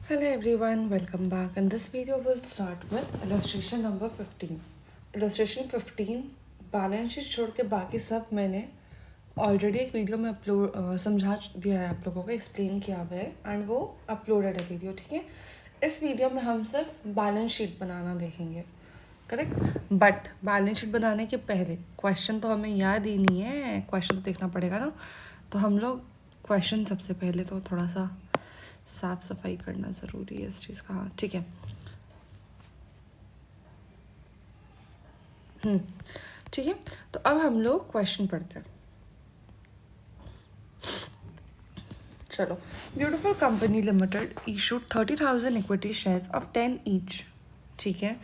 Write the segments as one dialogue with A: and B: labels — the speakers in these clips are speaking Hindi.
A: Hello everyone, welcome back. In this video, we'll start with illustration number 15. Illustration 15 balance sheet छोड़ के बाकी सब मैंने ऑलरेडी एक वीडियो में समझा दिया है आप लोगों को, एक्सप्लेन किया हुआ है एंड वो अपलोडेड है वीडियो, ठीक है। इस वीडियो में हम सिर्फ बैलेंस शीट बनाना देखेंगे, करेक्ट। बट बैलेंस शीट बनाने के पहले क्वेश्चन तो हमें याद ही नहीं है, क्वेश्चन तो देखना पड़ेगा ना। तो हम लोग क्वेश्चन सबसे पहले तो थोड़ा सा साफ सफाई करना ज़रूरी है इस चीज़ का। हाँ ठीक है। ठीक है, तो अब हम लोग क्वेश्चन पढ़ते हैं। चलो, beautiful company limited issued 30,000 equity shares of 10 each. ठीक है,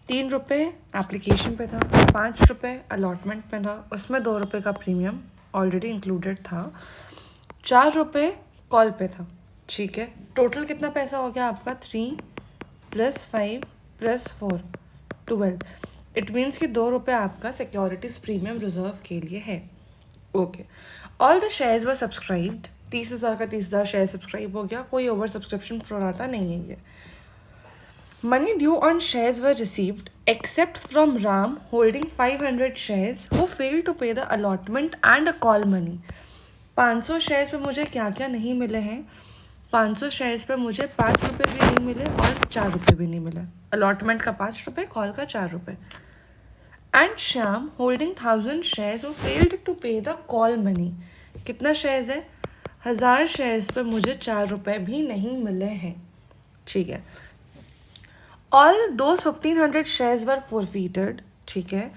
A: 3 रुपये एप्लीकेशन पे था, 5 रुपये अलॉटमेंट पे था, उसमें 2 रुपये का प्रीमियम ऑलरेडी इंक्लूडेड था, 4 रुपये कॉल पे था। ठीक है, टोटल कितना पैसा हो गया आपका? 3 + 5 + 4 12। इट मीन्स कि 2 रुपये आपका सिक्योरिटीज प्रीमियम रिजर्व के लिए है। Okay, all the shares were subscribed. 30,000 का 30,000 शेयर सब्सक्राइब हो गया, कोई ओवर सब्सक्रिप्शन प्रोराटा नहीं है ये। Money due on shares were received except from Ram holding 500 shares who fail to pay the allotment and a call money. 500 shares पे मुझे क्या क्या नहीं मिले हैं? 500 शेयर्स पे मुझे 5 रुपये भी नहीं मिले और 4 रुपये भी नहीं मिले। अलॉटमेंट का 5 रुपये, कॉल का 4 रुपये। And Shyam holding 1000 shares who failed to pay the call money. कितना शेयर्स है? 1000 शेयर्स पे मुझे 4 रुपये भी नहीं मिले हैं। ठीक है, all those 1500 shares were forfeited. ठीक है,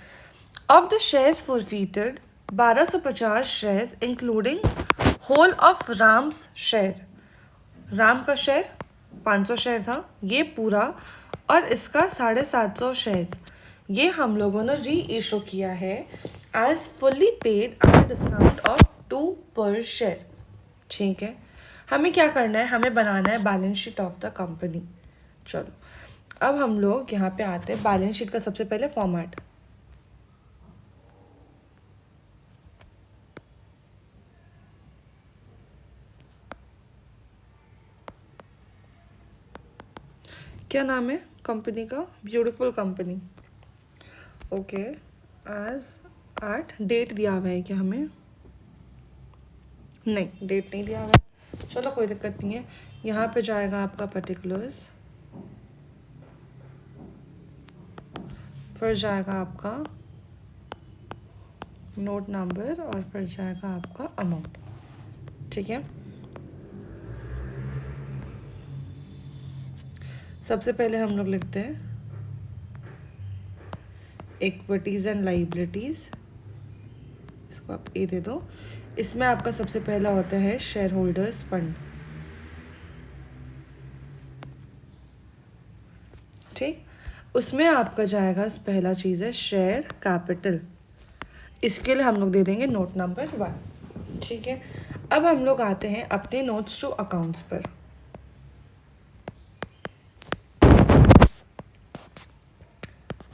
A: of the shares forfeited 1250 shares including whole of Ram's share. Ram का शेयर 500 शेयर था, ये पूरा, और इसका 750 शेयर्स ये हम लोगों ने री इशू किया है as fully paid at discount of 2 per share. ठीक है, हमें क्या करना है? हमें बनाना है balance sheet of the company. चलो, अब हम लोग यहाँ पे आते हैं बैलेंस शीट का सबसे पहले फॉर्मेट। क्या नाम है कंपनी का? Beautiful company. Okay, as at date दिया हुआ है क्या हमें? नहीं, डेट नहीं दिया हुआ है। चलो कोई दिक्कत नहीं है, यहाँ पे जाएगा आपका पर्टिकुलर्स, फिर जाएगा आपका नोट नंबर और फिर जाएगा आपका अमाउंट। ठीक है, सबसे पहले हम लोग लिखते हैं इक्विटीज़ एंड लाइबिलिटीज़, इसको आप ए दे दो। इसमें आपका सबसे पहला होता है शेयर होल्डर्स फंड। ठीक, उसमें आपका जाएगा पहला चीज़ है शेयर कैपिटल, इसके लिए हम लोग दे देंगे नोट नंबर 1। ठीक है, अब हम लोग आते हैं अपने नोट्स टू अकाउंट्स पर।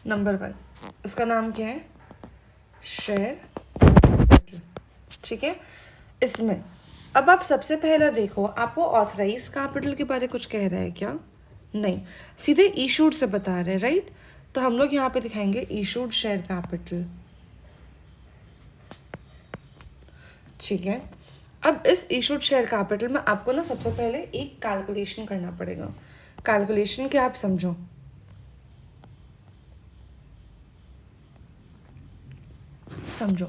A: नंबर 1, इसका नाम क्या है? Share capital. ठीक है, इसमें अब आप सबसे पहला देखो, आपको ऑथराइज कैपिटल के बारे कुछ कह रहा है क्या? नहीं, सीधे इशूड से बता रहे हैं, राइट। तो हम लोग यहाँ पे दिखाएंगे इशूड शेयर कैपिटल। ठीक है, अब इस इशूड शेयर कैपिटल में आपको ना सबसे पहले एक कैलकुलेशन करना पड़ेगा। कैलकुलेशन क्या आप समझो। समझो,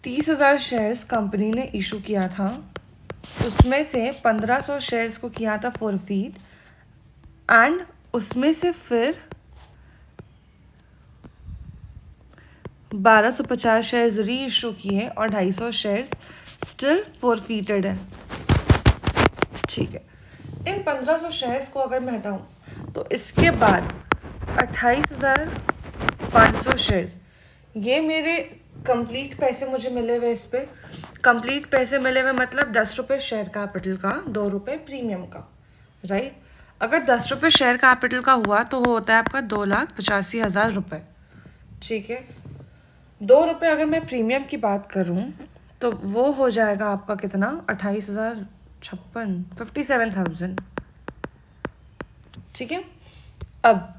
A: 30,000 शेयर्स कंपनी ने इशू किया था, उसमें से 1500 शेयर्स को किया था फॉरफीट, एंड उसमें से फिर 1250 शेयर्स री इशू किए और 250 शेयर्स स्टिल फॉरफीटेड है। ठीक है, इन 1500 शेयर्स को अगर मैं हटाऊं तो इसके बाद 28,500 शेयर्स, ये मेरे कंप्लीट पैसे मुझे मिले हुए। इस पर कंप्लीट पैसे मिले हुए मतलब 10 रुपये शेयर कैपिटल का, 2 रुपये प्रीमियम का, राइट। अगर 10 रुपये शेयर कैपिटल का हुआ तो वो होता है आपका 2,85,000 रुपये। ठीक है, 2 रुपये अगर मैं प्रीमियम की बात करूं तो वो हो जाएगा आपका कितना? 28,056, 57,000। ठीक है। अब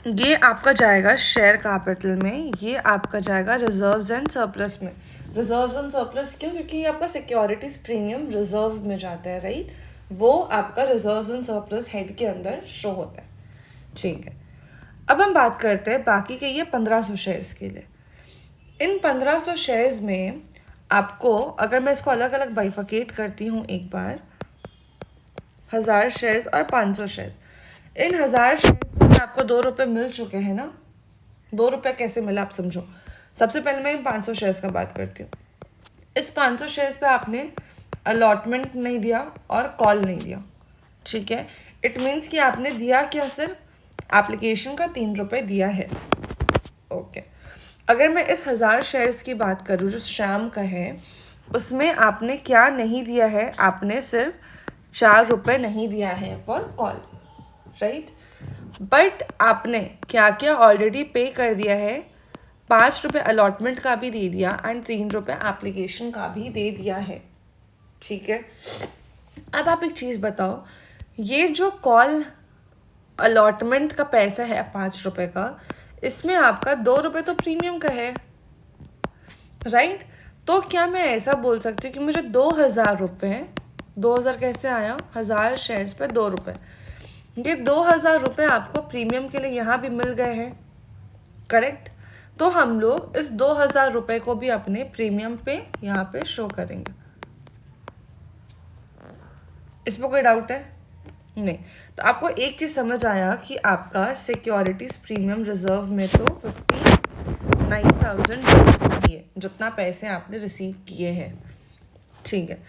A: ये आपका जाएगा शेयर कैपिटल में, ये आपका जाएगा रिजर्व्स एंड सरप्लस में। रिजर्व्स एंड सरप्लस क्यों? क्योंकि ये आपका सिक्योरिटीज प्रीमियम रिजर्व में जाता है, राइट। वो आपका रिजर्व्स एंड सरप्लस हेड के अंदर शो होता है, ठीक है। अब हम बात करते हैं बाकी के ये 1500 शेयर्स के लिए। इन 1500 शेयर्स में आपको, अगर मैं इसको अलग अलग बाइफिकेट करती हूँ एक बार, 1000 शेयर्स और 500 शेयर्स। इन 1000 शेयर्स में आपको 2 रुपये मिल चुके हैं ना। 2 रुपये कैसे मिला आप समझो। सबसे पहले मैं इन 500 शेयर्स का बात करती हूँ। इस 500 शेयर्स पे आपने अलॉटमेंट नहीं दिया और कॉल नहीं दिया, ठीक है। इट मीन्स कि आपने दिया क्या, सिर्फ एप्लीकेशन का 3 रुपये दिया है, ओके। अगर मैं इस 1000 शेयर्स की बात करूँ जो श्याम का है, उसमें आपने क्या नहीं दिया है, आपने सिर्फ 4 रुपये नहीं दिया है फॉर कॉल, राइट। बट आपने क्या क्या ऑलरेडी पे कर दिया है, 5 रुपये अलॉटमेंट का भी दे दिया एंड 3 रुपये एप्लीकेशन का भी दे दिया है, ठीक है। अब आप एक चीज़ बताओ, ये जो कॉल अलॉटमेंट का पैसा है 5 रुपये का, इसमें आपका 2 रुपये तो प्रीमियम का है, राइट। तो क्या मैं ऐसा बोल सकती हूँ कि मुझे 2000 रुपये, 2000 कैसे आया, 1000 शेयर्स पे 2 रुपये, ये 2000 रुपये आपको प्रीमियम के लिए यहाँ भी मिल गए हैं, करेक्ट। तो हम लोग इस 2000 रुपये को भी अपने प्रीमियम पे यहाँ पे शो करेंगे। इसमें कोई डाउट है? नहीं। तो आपको एक चीज़ समझ आया कि आपका सिक्योरिटीज प्रीमियम रिजर्व में तो 59,000 दिए, जितना पैसे आपने रिसीव किए हैं, ठीक है।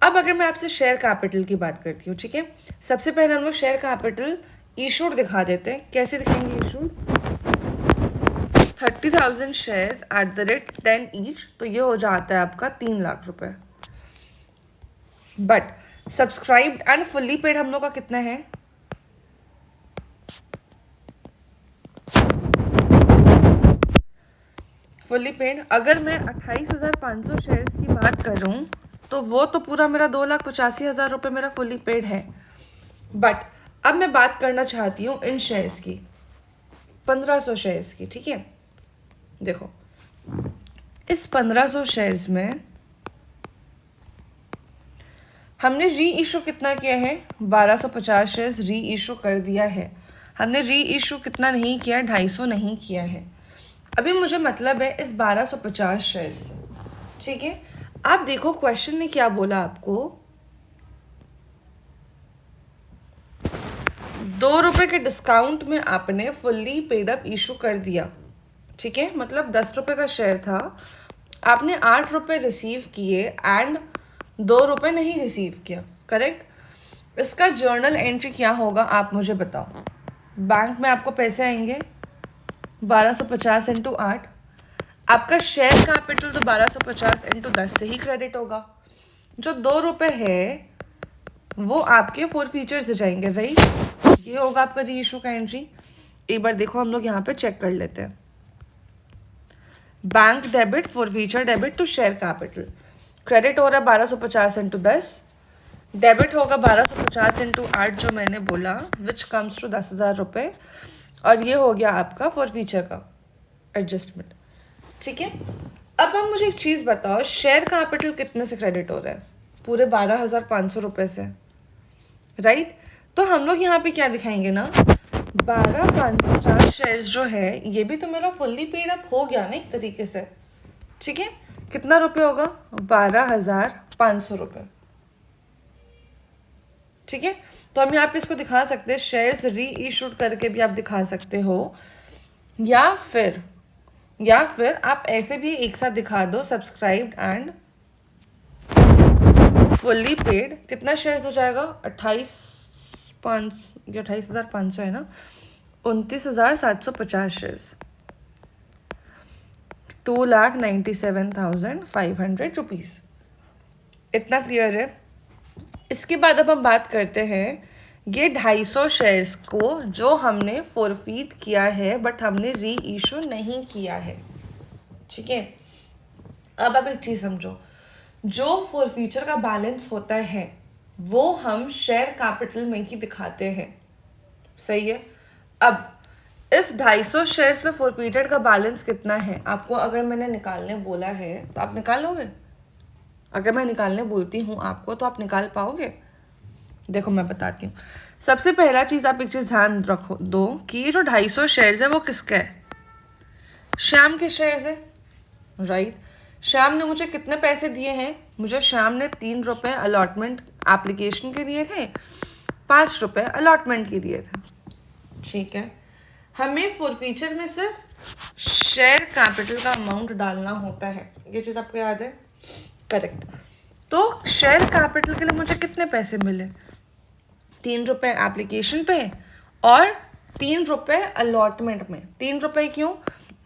A: अब अगर मैं आपसे शेयर कैपिटल की बात करती हूँ, ठीक है। सबसे पहले हम लोग शेयर कैपिटल इशूड दिखा देते हैं। कैसे दिखाएंगे issued? 30,000 shares at the rate 10 each, तो ये हो जाता है आपका 3 लाख रुपए। But subscribed and fully paid हम लोग का कितना है? फुल्ली पेड अगर मैं 28,500 शेयर्स की बात करूं, तो वो तो पूरा मेरा 2,85,000 रुपये मेरा फुल्ली पेड है। बट अब मैं बात करना चाहती हूँ इन शेयर्स की, 1500 शेयर्स की, ठीक है। देखो, इस 1500 शेयर्स में हमने री इशू कितना किया है? 1250 शेयर्स री इशू कर दिया है। हमने री इशू कितना नहीं किया? 250 नहीं किया है। अभी मुझे मतलब है इस 1250 शेयर्स, ठीक है। आप देखो क्वेश्चन ने क्या बोला आपको, 2 रुपये के डिस्काउंट में आपने फुल्ली पेड अप इशू कर दिया, ठीक है। मतलब 10 रुपये का शेयर था, आपने 8 रुपये रिसीव किए एंड 2 रुपये नहीं रिसीव किया, करेक्ट। इसका जर्नल एंट्री क्या होगा आप मुझे बताओ। बैंक में आपको पैसे आएंगे 1250 इंटू 8, आपका शेयर कैपिटल तो 1250 इंटू 10 से ही क्रेडिट होगा। जो 2 रुपये है वो आपके 4 फीचर्स से जाएंगे, राइट। ये होगा आपका री इशू का एंट्री। एक बार देखो हम लोग यहाँ पे चेक कर लेते हैं। Bank debit, 4 forfeiture debit to share capital, credit हो रहा है 1250 इंटू 10, डेबिट होगा 1250 इंटू 8 जो मैंने बोला, विच कम्स टू 10,000 रुपये, और ये हो गया आपका 4 फीचर का एडजस्टमेंट, ठीक है। अब आप मुझे एक चीज़ बताओ, शेयर कैपिटल कितने से क्रेडिट हो रहा है? पूरे 12,500 रुपये से, राइट। तो हम लोग यहाँ पे क्या दिखाएंगे ना, 12,550 शेयर्स जो है ये भी तो मेरा फुल्ली पेड अप हो गया ना एक तरीके से, ठीक है। कितना रुपये होगा? 12,500 रुपये, ठीक है। तो हम यहाँ पे इसको दिखा सकते हैं, शेयर्स री इशूड करके भी आप दिखा सकते हो, या फिर आप ऐसे भी एक साथ दिखा दो, सब्सक्राइब्ड एंड फुल्ली पेड। कितना शेयर्स हो जाएगा? 28,500 है ना, 29,750 शेयर्स, 2,97,500 रुपीज़। इतना क्लियर है? इसके बाद अब हम बात करते हैं ये 250 शेयर्स को जो हमने फॉरफीट किया है बट हमने री इशू नहीं किया है, ठीक है। अब आप एक चीज़ समझो, जो फॉरफीचर का बैलेंस होता है वो हम शेयर कैपिटल में ही दिखाते हैं, सही है। अब इस 250 शेयर्स में फॉरफीटेड का बैलेंस कितना है आपको अगर मैंने निकालने बोला है तो आप निकाल लोगे? अगर मैं निकालने बोलती हूँ आपको तो आप निकाल पाओगे? देखो मैं बताती हूँ। सबसे पहला चीज़ आप एक चीज़ ध्यान रखो दो कि ये जो 250 शेयर्स है वो किसका है? श्याम के शेयर्स है, राइट। श्याम ने मुझे कितने पैसे दिए हैं? मुझे श्याम ने 3 रुपये अलॉटमेंट एप्लीकेशन के दिए थे, 5 रुपये अलॉटमेंट के दिए थे, ठीक है। हमें फॉरफीचर में सिर्फ शेयर कैपिटल का अमाउंट डालना होता है, ये चीज़ आपको याद है? करेक्ट। तो शेयर कैपिटल के लिए मुझे कितने पैसे मिले? 3 रुपये एप्लीकेशन पे और 3 रुपये अलॉटमेंट में। 3 रुपये क्यों?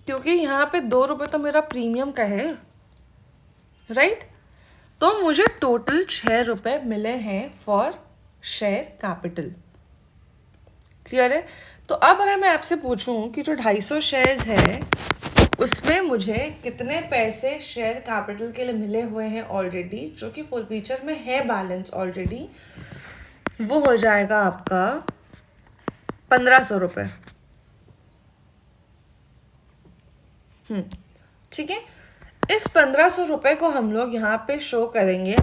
A: क्योंकि यहाँ पे 2 रुपये तो मेरा प्रीमियम का है, राइट। तो मुझे टोटल 6 रुपये मिले हैं फॉर शेयर कैपिटल। क्लियर है? तो अब अगर मैं आपसे पूछूं कि जो 250 शेयर्स है उसमें मुझे कितने पैसे शेयर कैपिटल के लिए मिले हुए हैं ऑलरेडी, जो कि फॉरफीचर में है बैलेंस ऑलरेडी, वो हो जाएगा आपका 1500 रुपये। ठीक है। इस 1500 रुपये को हम लोग यहाँ पे शो करेंगे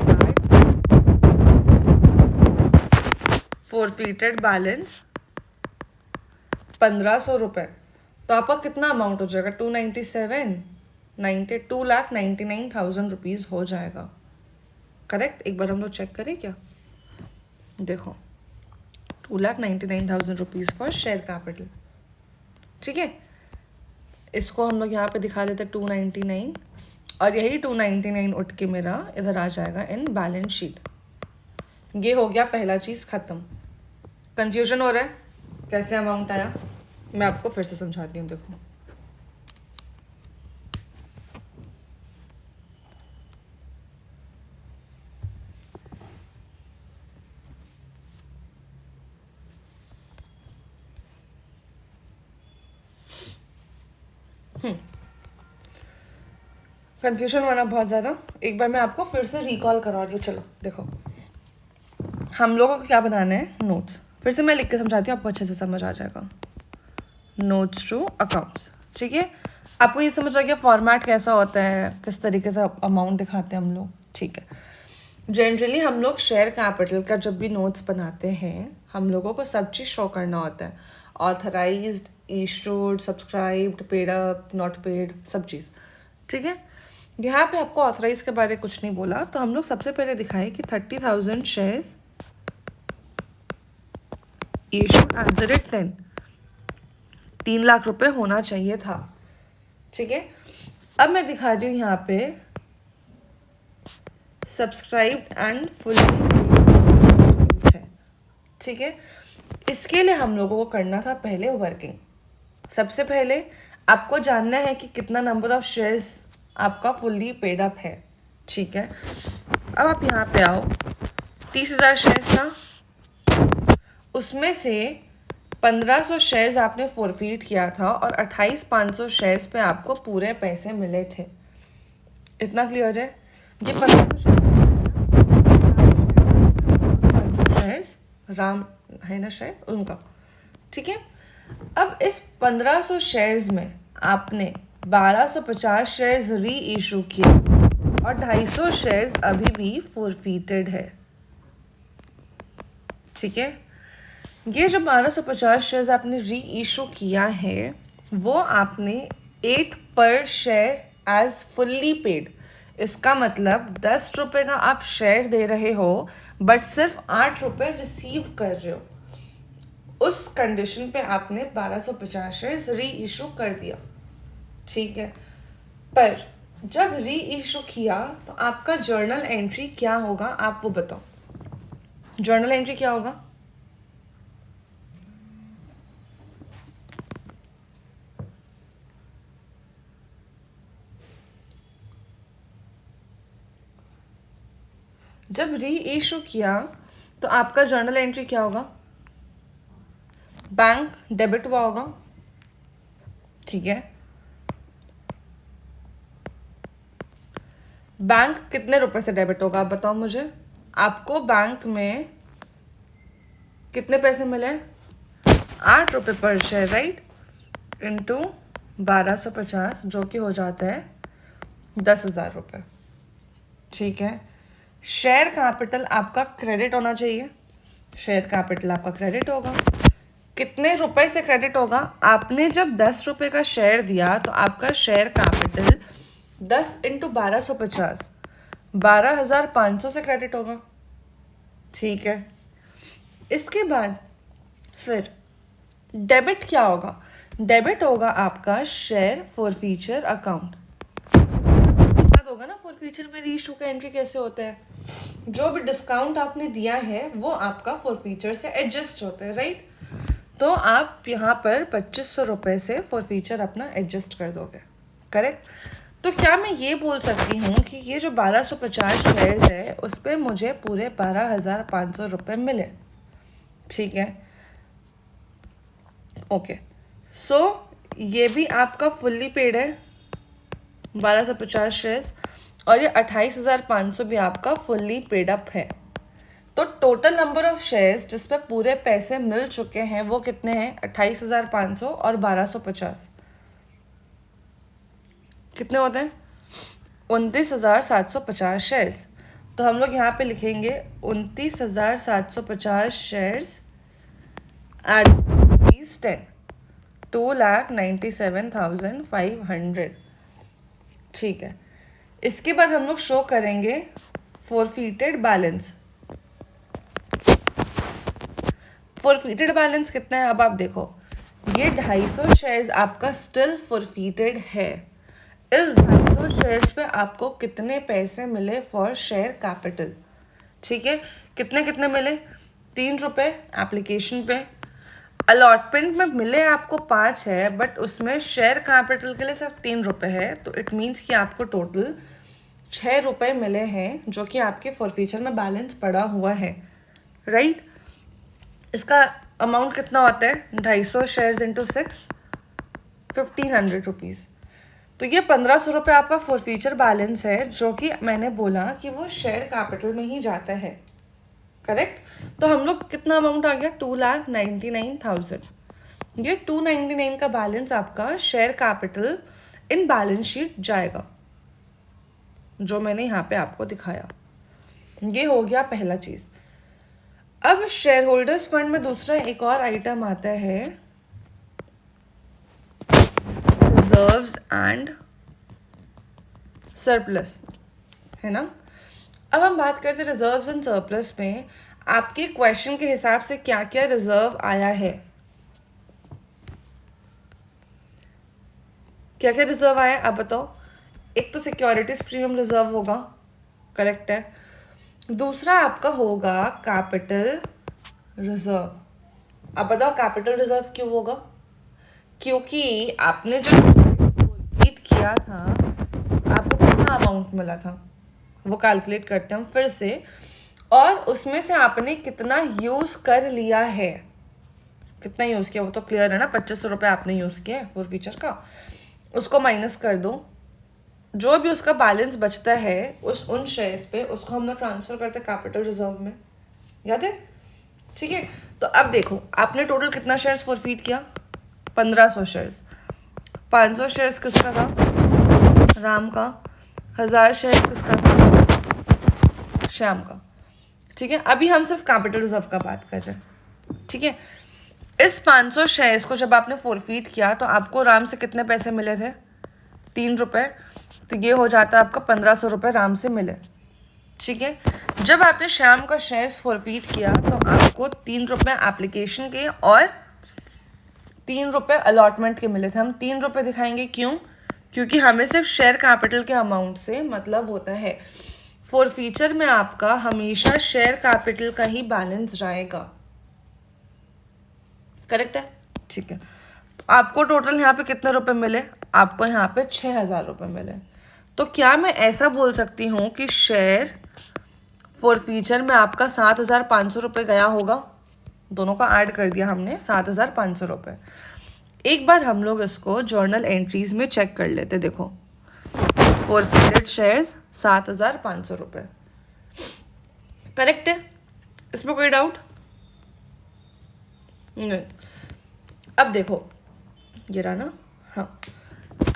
A: फॉरफीटेड बैलेंस 1500 रुपये। तो आपका कितना अमाउंट हो जाएगा? 2,99,000 रुपीज़ हो जाएगा, करेक्ट। एक बार हम लोग चेक करें क्या? देखो 2,99,000 रुपीज़ फॉर शेयर कैपिटल, ठीक है। इसको हम लोग यहाँ पे दिखा देते 299 और यही 299 उठ के मेरा इधर आ जाएगा इन बैलेंस शीट। ये हो गया पहला चीज़ ख़त्म। कंफ्यूजन हो रहा है कैसे अमाउंट आया? मैं आपको फिर से समझाती हूँ। देखो कंफ्यूजन होना बहुत ज़्यादा। एक बार मैं आपको फिर से रिकॉल करवा रही हूँ। चलो देखो, हम लोगों को क्या बनाना है? नोट्स। फिर से मैं लिख के समझाती हूँ, आपको अच्छे से समझ आ जाएगा। नोट्स टू अकाउंट्स, ठीक है। आपको ये समझ आ गया फॉर्मेट कैसा होता है, किस तरीके से अमाउंट दिखाते हैं हम लोग, ठीक है। जनरली हम लोग शेयर कैपिटल का जब भी नोट्स बनाते हैं हम लोगों को सब चीज़ शो करना होता है, authorised, issued, subscribed, paid up, not paid, सब चीज़, ठीक है। यहाँ पे आपको ऑथराइज के बारे में कुछ नहीं बोला, तो हम लोग सबसे पहले दिखाए कि 30,000 shares issued at the rate 10, 3 lakh रुपए होना चाहिए था, ठीक है। अब मैं दिखा रही हूँ यहाँ पे सब्सक्राइब्ड एंड फुल, ठीक है। इसके लिए हम लोगों को करना था पहले वर्किंग। सबसे पहले आपको जानना है कि कितना नंबर ऑफ शेयर्स आपका फुल्ली पेड अप है, ठीक है। अब आप यहाँ पे आओ, 30,000 शेयर्स था, उसमें से 1500 शेयर्स आपने फॉरफीट किया था और 28,500 शेयर्स पे आपको पूरे पैसे मिले थे। इतना क्लियर है? ये 1500 शेयर्स राम है ना शायद उनका, ठीक है। अब इस 1500 शेयर्स में आपने 1250 शेयर्स री इशू किए और 250 शेयर्स अभी भी फॉरफीटेड है, ठीक है। ये जो 1250 शेयर्स आपने री इशू किया है वो आपने 8 पर शेयर एज फुल्ली पेड, इसका मतलब 10 रुपये का आप शेयर दे रहे हो बट सिर्फ 8 रुपये रिसीव कर रहे हो, उस कंडीशन पे आपने 1250 शेयर्स री इशू कर दिया, ठीक है। पर जब री इशू किया तो आपका जर्नल एंट्री क्या होगा आप वो बताओ। जर्नल एंट्री क्या होगा? जब री इशू किया तो आपका जर्नल एंट्री क्या होगा? बैंक डेबिट हुआ होगा, ठीक है। बैंक कितने रुपए से डेबिट होगा आप बताओ मुझे। आपको बैंक में कितने पैसे मिले? 8 रुपये पर शेयर, राइट, इंटू 1250 जो कि हो जाता है 10,000 रुपये। ठीक है, शेयर कैपिटल आपका क्रेडिट होना चाहिए, शेयर कैपिटल आपका क्रेडिट होगा। कितने रुपए से क्रेडिट होगा? आपने जब 10 रुपये का शेयर दिया तो आपका शेयर कैपिटल 10 इंटू 1250 12,500 से क्रेडिट होगा। ठीक है, इसके बाद फिर डेबिट क्या होगा? डेबिट होगा आपका शेयर फॉरफीचर अकाउंट। याद होगा ना फॉरफीचर में रीइशू का एंट्री कैसे होता है? जो भी डिस्काउंट आपने दिया है वो आपका फॉरफीचर से एडजस्ट होता है, राइट। तो आप यहाँ पर 2500 रुपये से फॉरफीचर अपना एडजस्ट कर दोगे, करेक्ट। तो क्या मैं ये बोल सकती हूँ कि ये जो 1250 शेयर्स है उस पर मुझे पूरे 12,500 रुपये मिले? ठीक है, ओके। सो ये भी आपका फुल्ली पेड है 1250 शेयर्स, और ये 28,500 भी आपका फुल्ली पेड अप है। तो टोटल नंबर ऑफ शेयर्स जिस पे पूरे पैसे मिल चुके हैं वो कितने हैं? 28,500 और 1250 कितने होते हैं? 29,750 शेयर्स। तो हम लोग यहाँ पे लिखेंगे 29,750 शेयर्स एट ₹10, 2,97,500। ठीक है, इसके बाद हम लोग शो करेंगे फॉरफीटेड बैलेंस। फॉरफीटेड बैलेंस कितना है? अब आप देखो, ये 250 शेयर्स आपका स्टिल फॉरफीटेड है। इस 250 शेयर्स पे आपको कितने पैसे मिले फॉर शेयर कैपिटल? ठीक है, कितने कितने मिले? 3 रुपये एप्लीकेशन पे। अलॉटमेंट में मिले आपको 5 है, बट उसमें शेयर कैपिटल के लिए सिर्फ 3 रुपये है, तो इट मीन्स कि आपको टोटल 6 रुपये मिले हैं जो कि आपके फॉरफीचर में बैलेंस पड़ा हुआ है, राइट। इसका अमाउंट कितना होता है? 250 शेयर्स इंटू 6, 1,500 रुपीज़। तो ये 1,500 रुपये आपका फॉरफीचर बैलेंस है जो कि मैंने बोला कि वो शेयर कैपिटल में ही जाता है, करेक्ट। तो हम लोग कितना अमाउंट आ गया? 2,99,000। ये 299 का बैलेंस आपका share capital in balance sheet जाएगा, जो मैंने यहाँ पे आपको दिखाया। ये हो गया पहला चीज़। अब शेयर होल्डर्स फंड में दूसरा एक और आइटम आता है रिजर्व्स एंड सरप्लस, है ना। अब हम बात करते हैं रिजर्व्स एंड सरप्लस में आपके क्वेश्चन के हिसाब से क्या क्या रिजर्व आया है। क्या क्या रिजर्व आया आप बताओ। एक तो सिक्योरिटीज प्रीमियम रिजर्व होगा, करेक्ट है। दूसरा आपका होगा कैपिटल रिजर्व। अब बताओ कैपिटल रिजर्व क्यों होगा? क्योंकि आपने जो रीड किया था आपको कितना अमाउंट मिला था वो कैलकुलेट करते हैं हम फिर से, और उसमें से आपने कितना यूज़ कर लिया है। कितना यूज़ किया वो तो क्लियर है ना, 2500 रुपये आपने यूज़ किया है फॉरफीचर का, उसको माइनस कर दो। जो भी उसका बैलेंस बचता है उन शेयर्स पे उसको हम लोग ट्रांसफ़र करते हैं कैपिटल रिजर्व में, याद है? ठीक है, तो अब देखो आपने टोटल कितना शेयर्स फॉरफीट किया? 1,500 शेयर्स। 500 शेयर्स किसका था? राम का। 1,000 शेयर्स किसका था? श्याम का। ठीक है, अभी हम सिर्फ कैपिटल रिजर्व का बात कर रहे हैं। ठीक है, इस 500 शेयर्स को जब आपने फॉरफीट किया तो आपको राम से कितने पैसे मिले थे? 3 रुपये। तो ये हो जाता है आपका 1,500 रुपये राम से मिले। ठीक है, जब आपने श्याम का शेयर्स फॉरफीट किया तो आपको 3 रुपये एप्लीकेशन के और 3 रुपये अलॉटमेंट के मिले थे। हम 3 रुपये दिखाएंगे, क्यों? क्योंकि हमें सिर्फ शेयर कैपिटल के अमाउंट से मतलब होता है। फॉरफीचर में आपका हमेशा शेयर कैपिटल का ही बैलेंस जाएगा, करेक्ट है? ठीक है, तो आपको टोटल यहाँ पे कितने रुपए मिले? आपको यहाँ पे 6,000 रुपये मिले। तो क्या मैं ऐसा बोल सकती हूँ कि शेयर फॉरफीचर में आपका 7,500 रुपये गया होगा? दोनों का ऐड कर दिया हमने, 7,500 रुपये। एक बार हम लोग इसको जर्नल एंट्रीज में चेक कर लेते। देखो फॉरफीटेड शेयर्स 7,500 रुपये, करेक्ट है? इसमें कोई डाउट नहीं? अब देखो ये रहा ना, हाँ।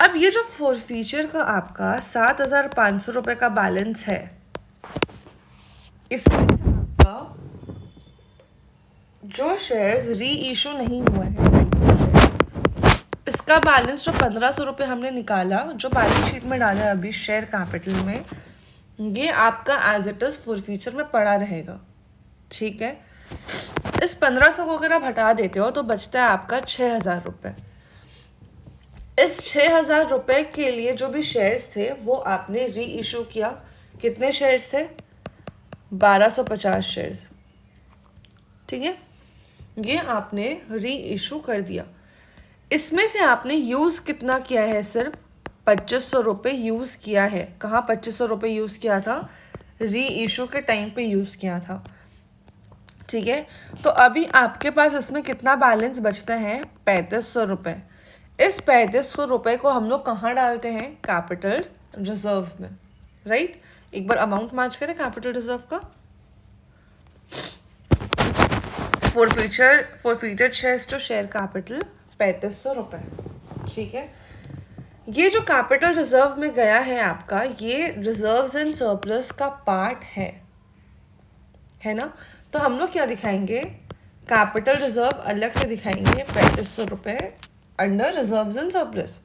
A: अब ये जो फॉरफीचर का आपका 7,500 रुपये का बैलेंस है, इसमें आपका जो शेयर्स री इशू नहीं हुआ है, इसका बैलेंस जो 1,500 रुपये हमने निकाला, जो बैलेंस शीट में डाला है अभी शेयर कैपिटल में, ये आपका एज इट इज फॉरफीचर में पड़ा रहेगा, ठीक है। इस 1,500 को अगर आप हटा देते हो तो बचता है आपका 6,000 रुपये। इस 6,000 रुपये के लिए जो भी शेयर्स थे वो आपने री इशू किया। कितने शेयर्स थे? 1,250 शेयर्स, ठीक है। ये आपने री इशू कर दिया। इसमें से आपने यूज़ कितना किया है? सिर्फ 2,500 रुपये यूज़ किया है। कहाँ 2,500 रुपये यूज़ किया था? री इशू के टाइम पे यूज़ किया था, ठीक है। तो अभी आपके पास इसमें कितना बैलेंस बचता है? 3,500 रुपये। इस 3,500 रुपये को हम लोग कहाँ डालते हैं? कैपिटल रिजर्व में, राइट। एक बार अमाउंट मैच करें कैपिटल रिजर्व का। Forfeiture shares to share capital 3,500 रुपये, ठीक है। ये जो कैपिटल रिजर्व में गया है आपका, ये रिजर्व्स एंड सरप्लस का पार्ट है ना। तो हम लोग क्या दिखाएंगे? कैपिटल रिजर्व अलग से दिखाएंगे, 3,500 रुपये अंडर रिजर्व्स एंड सरप्लस।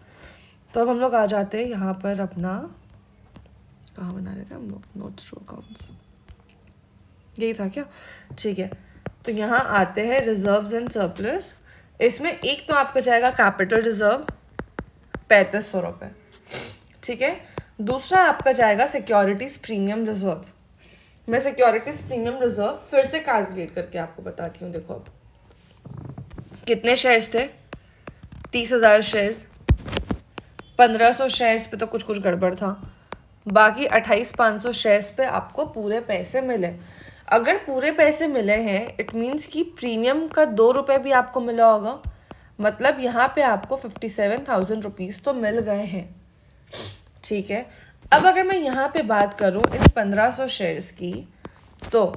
A: तो अब हम लोग आ जाते हैं यहाँ पर अपना, कहाँ बना रहे थे हम लोग? नोट्स टू अकाउंट्स, यही था क्या? ठीक है। तो यहाँ आते हैं रिजर्व्स एंड सरप्लस। इसमें एक तो आपका जाएगा कैपिटल रिजर्व 3,500 रुपये, ठीक है। दूसरा आपका जाएगा सिक्योरिटीज प्रीमियम रिजर्व। मैं सिक्योरिटीज प्रीमियम रिजर्व फिर से कैलकुलेट करके आपको बताती हूँ। देखो अब कितने शेयर्स थे? 30,000 शेयर्स। 1,500 शेयर्स पे तो कुछ कुछ गड़बड़ था, बाकी 28,500 शेयर्स पे आपको पूरे पैसे मिले। अगर पूरे पैसे मिले हैं इट मीन्स कि प्रीमियम का 2 रुपये भी आपको मिला होगा, मतलब यहाँ पे आपको 57,000 रुपीज़ तो मिल गए हैं, ठीक है। अब अगर मैं यहाँ पे बात करूँ इन 1,500 शेयर्स की, तो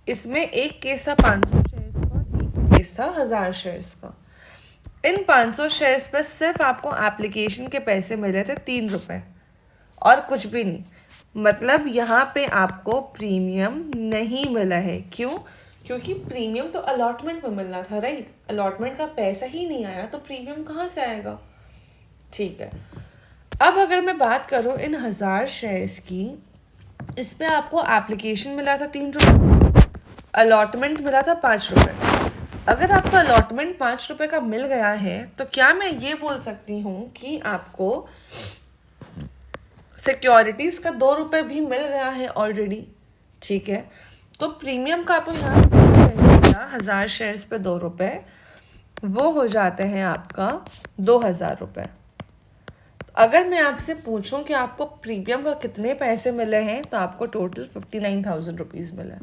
A: इसमें एक केस था 500 शेयर्स का, एक केस था 1,000 शेयर्स का। इन 500 शेयर्स पर सिर्फ आपको एप्लीकेशन के पैसे मिले थे 3 रुपये और कुछ भी नहीं। मतलब यहाँ पे आपको प्रीमियम नहीं मिला है। क्यों? क्योंकि प्रीमियम तो अलॉटमेंट में मिलना था, राइट। अलॉटमेंट का पैसा ही नहीं आया तो प्रीमियम कहाँ से आएगा, ठीक है। अब अगर मैं बात करूँ इन 1,000 शेयर्स की, इस पे आपको एप्लीकेशन मिला था 3 रुपये, अलॉटमेंट मिला था 5 रुपये। अगर आपका अलॉटमेंट 5 रुपये का मिल गया है तो क्या मैं ये बोल सकती हूँ कि आपको सिक्योरिटीज़ का 2 रुपये भी मिल गया है ऑलरेडी, ठीक है। तो प्रीमियम का आपको यहाँ 1,000 शेयर्स पे 2 रुपये, वो हो जाते हैं आपका 2,000 रुपये। अगर मैं आपसे पूछूं कि आपको प्रीमियम का कितने पैसे मिले हैं, तो आपको टोटल 59,000 रुपीज़ मिले।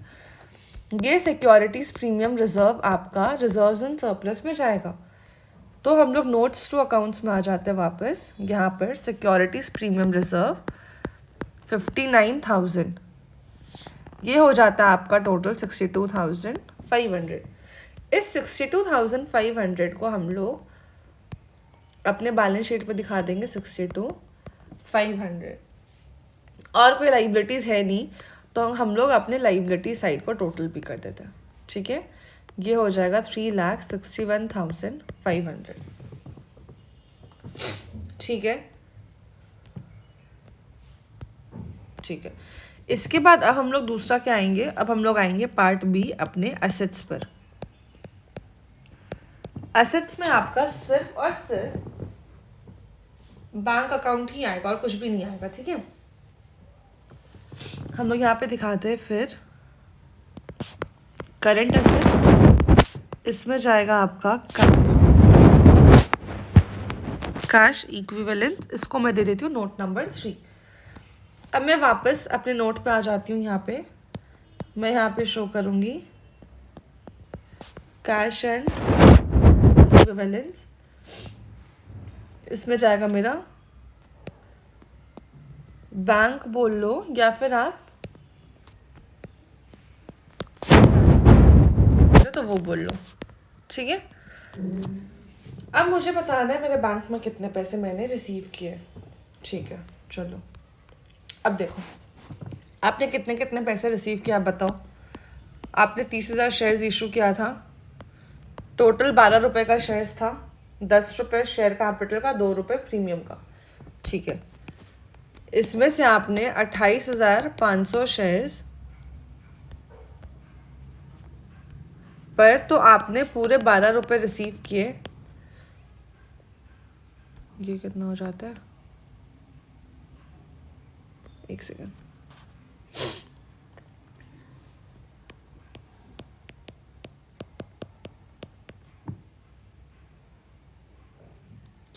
A: ये सिक्योरिटीज़ प्रीमियम रिजर्व आपका रिजर्व्स एंड सरप्लस में जाएगा। तो हम लोग नोट्स टू अकाउंट्स में आ जाते हैं वापस। यहाँ पर सिक्योरिटीज़ प्रीमियम रिजर्व 59,000, ये हो जाता है आपका टोटल 62,500। इस 62,500 को हम लोग अपने बैलेंस शीट पे दिखा देंगे 62,500। और कोई लाइबिलिटीज़ है नहीं तो हम लोग अपने लाइबिलिटी साइड को टोटल भी कर देते हैं, ठीक है। ये हो जाएगा 3,61,500, ठीक है। ठीक है, इसके बाद अब हम लोग दूसरा क्या आएंगे? अब हम लोग आएंगे पार्ट बी अपने एसेट्स पर। एसेट्स में आपका सिर्फ और सिर्फ बैंक अकाउंट ही आएगा और कुछ भी नहीं आएगा, ठीक है। हम लोग यहाँ पे दिखाते हैं फिर करंट एसेट। इसमें जाएगा आपका कैश इक्विवेलेंट। इसको मैं दे देती हूँ नोट नंबर 3। अब मैं वापस अपने नोट पे आ जाती हूँ। यहाँ पे मैं यहाँ पे शो करूँगी कैश एंड इक्विवेलेंस। इसमें जाएगा मेरा बैंक बोल लो या फिर आप तो वो बोल लो, ठीक है। अब मुझे बताना है मेरे बैंक में कितने पैसे मैंने रिसीव किए। ठीक है, चलो अब देखो आपने कितने कितने पैसे रिसीव किया, आप बताओ। आपने 30,000 शेयर्स इशू किया था, टोटल 12 रुपये का शेयर्स था, 10 रुपये शेयर कैपिटल का, 2 रुपये प्रीमियम का। ठीक है, इसमें से आपने 28,500 शेयर्स पर तो आपने पूरे 12 रुपये रिसीव किए। ये कितना हो जाता है, एक सेकेंड,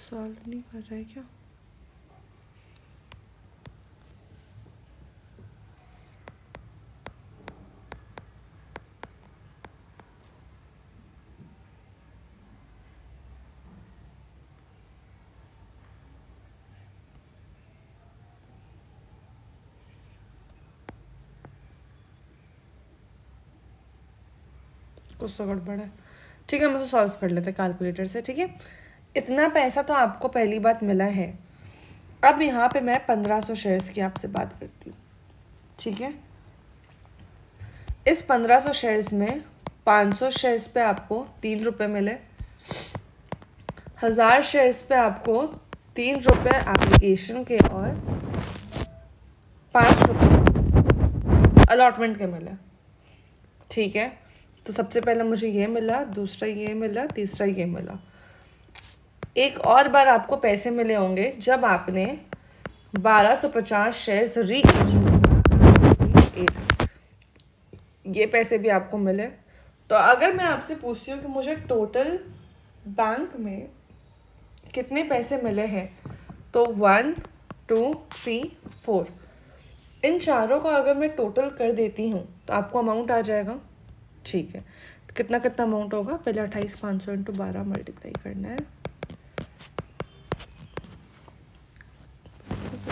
A: सॉल्व नहीं कर रहा है क्या? कुछ तो गड़बड़ है। ठीक है, हम उसे सॉल्व कर लेते हैं कैलकुलेटर से। ठीक है, इतना पैसा तो आपको पहली बात मिला है। अब यहाँ पे मैं 1500 शेयर्स की आपसे बात करती हूँ। ठीक है, इस 1500 शेयर्स में 500 शेयर्स पे आपको 3 रुपये मिले, 1000 शेयर्स पे आपको 3 रुपये एप्लीकेशन के और 5 रुपये अलॉटमेंट के मिले। ठीक है, तो सबसे पहले मुझे ये मिला, दूसरा ये मिला, तीसरा ये मिला। एक और बार आपको पैसे मिले होंगे जब आपने 1250 शेयर्स ये पैसे भी आपको मिले। तो अगर मैं आपसे पूछती हूँ कि मुझे टोटल बैंक में कितने पैसे मिले हैं, तो 1 2 3 4, इन चारों को अगर मैं टोटल कर देती हूँ तो आपको अमाउंट आ जाएगा। ठीक है, तो कितना कितना अमाउंट होगा, पहले 28,500 इंटू 12 मल्टीप्लाई करना है।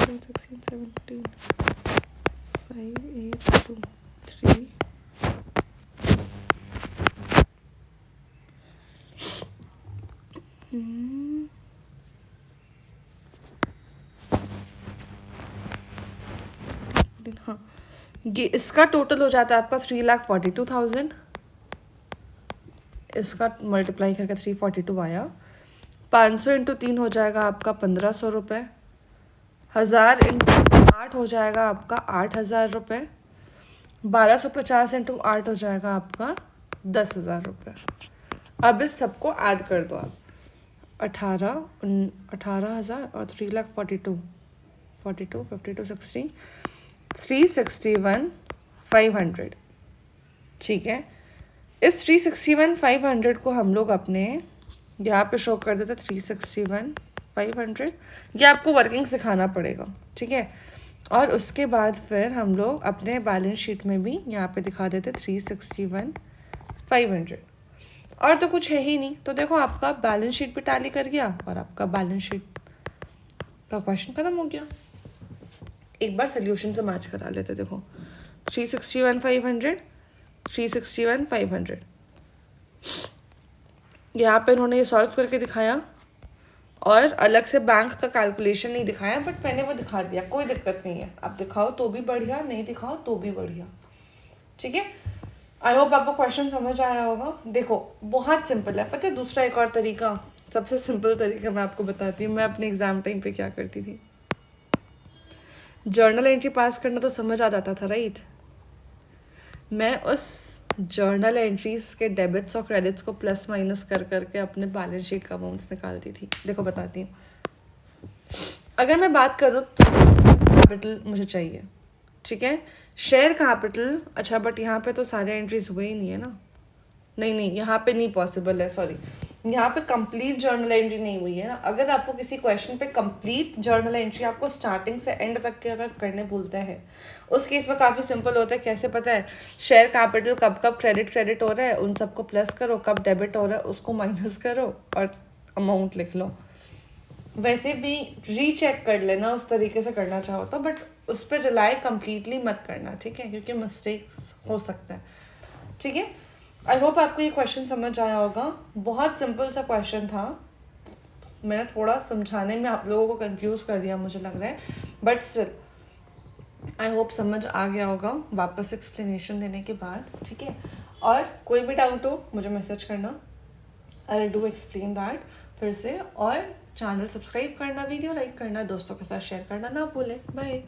A: 16 17 5 8 2 3 हाँ, ये इसका टोटल हो जाता है आपका 3,42,000। इसका मल्टीप्लाई करके 342 आया। 500 इंटू 3 हो जाएगा आपका 1,500 रुपये। 1000 इंटू 8 हो जाएगा आपका 8,000 रुपये। 1250 इंटू 8 हो जाएगा आपका 10,000 रुपये। अब इस सबको ऐड कर दो आप, 18,000 और 3,42,000, 42 52 60 361,500। ठीक है, इस 361,500 को हम लोग अपने यहाँ पे शो कर देते 361,500। ये आपको वर्किंग सिखाना पड़ेगा। ठीक है, और उसके बाद फिर हम लोग अपने बैलेंस शीट में भी यहाँ पे दिखा देते 361,500। और तो कुछ है ही नहीं। तो देखो आपका बैलेंस शीट भी टैली कर गया और आपका बैलेंस शीट का क्वेश्चन खत्म हो गया। एक बार सोल्यूशन से मैच करा लेते। देखो 361,500, 361,500, यहाँ पे इन्होंने ये सॉल्व करके दिखाया और अलग से बैंक का कैलकुलेशन नहीं दिखाया, बट मैंने वो दिखा दिया। कोई दिक्कत नहीं है, आप दिखाओ तो भी बढ़िया, नहीं दिखाओ तो भी बढ़िया। ठीक है, आई होप आपको क्वेश्चन समझ आया होगा। देखो बहुत सिंपल है, पता है दूसरा एक और तरीका, सबसे सिंपल तरीका मैं आपको बताती हूँ। मैं अपने एग्जाम टाइम पे क्या करती थी, जर्नल एंट्री पास करना तो समझ आ जाता था, राइट। मैं उस जर्नल एंट्रीज के डेबिट्स और क्रेडिट्स को प्लस माइनस कर करके अपने बैलेंस शीट का अमाउंट्स निकालती थी। देखो बताती हूँ, अगर मैं बात करूँ तो कैपिटल मुझे चाहिए। ठीक है, शेयर कैपिटल, अच्छा बट यहाँ पे तो सारे एंट्रीज हुए ही नहीं है ना। नहीं, यहाँ पे नहीं पॉसिबल है, सॉरी, यहाँ पे कंप्लीट जर्नल एंट्री नहीं हुई है ना। अगर आपको किसी क्वेश्चन पे कंप्लीट जर्नल एंट्री आपको स्टार्टिंग से एंड तक के अगर करने बोलते हैं, उस केस में काफ़ी सिंपल होता है। कैसे पता है, शेयर कैपिटल कब कब क्रेडिट हो रहा है उन सबको प्लस करो, कब डेबिट हो रहा है उसको माइनस करो और अमाउंट लिख लो। वैसे भी रीचेक कर लेना उस तरीके से करना चाहो तो, बट उस पर रिलाई कम्प्लीटली मत करना। ठीक है, क्योंकि मिस्टेक्स हो सकता है। ठीक है, आई होप आपको ये क्वेश्चन समझ आया होगा। बहुत सिंपल सा क्वेश्चन था, मैंने थोड़ा समझाने में आप लोगों को कंफ्यूज कर दिया मुझे लग रहा है, बट स्टिल आई होप समझ आ गया होगा वापस एक्सप्लेनेशन देने के बाद, ठीक है। और कोई भी डाउट हो मुझे मैसेज करना, आई डू एक्सप्लेन दैट फिर से। और चैनल सब्सक्राइब करना, वीडियो लाइक करना, दोस्तों के साथ शेयर करना ना भूलें। बाय।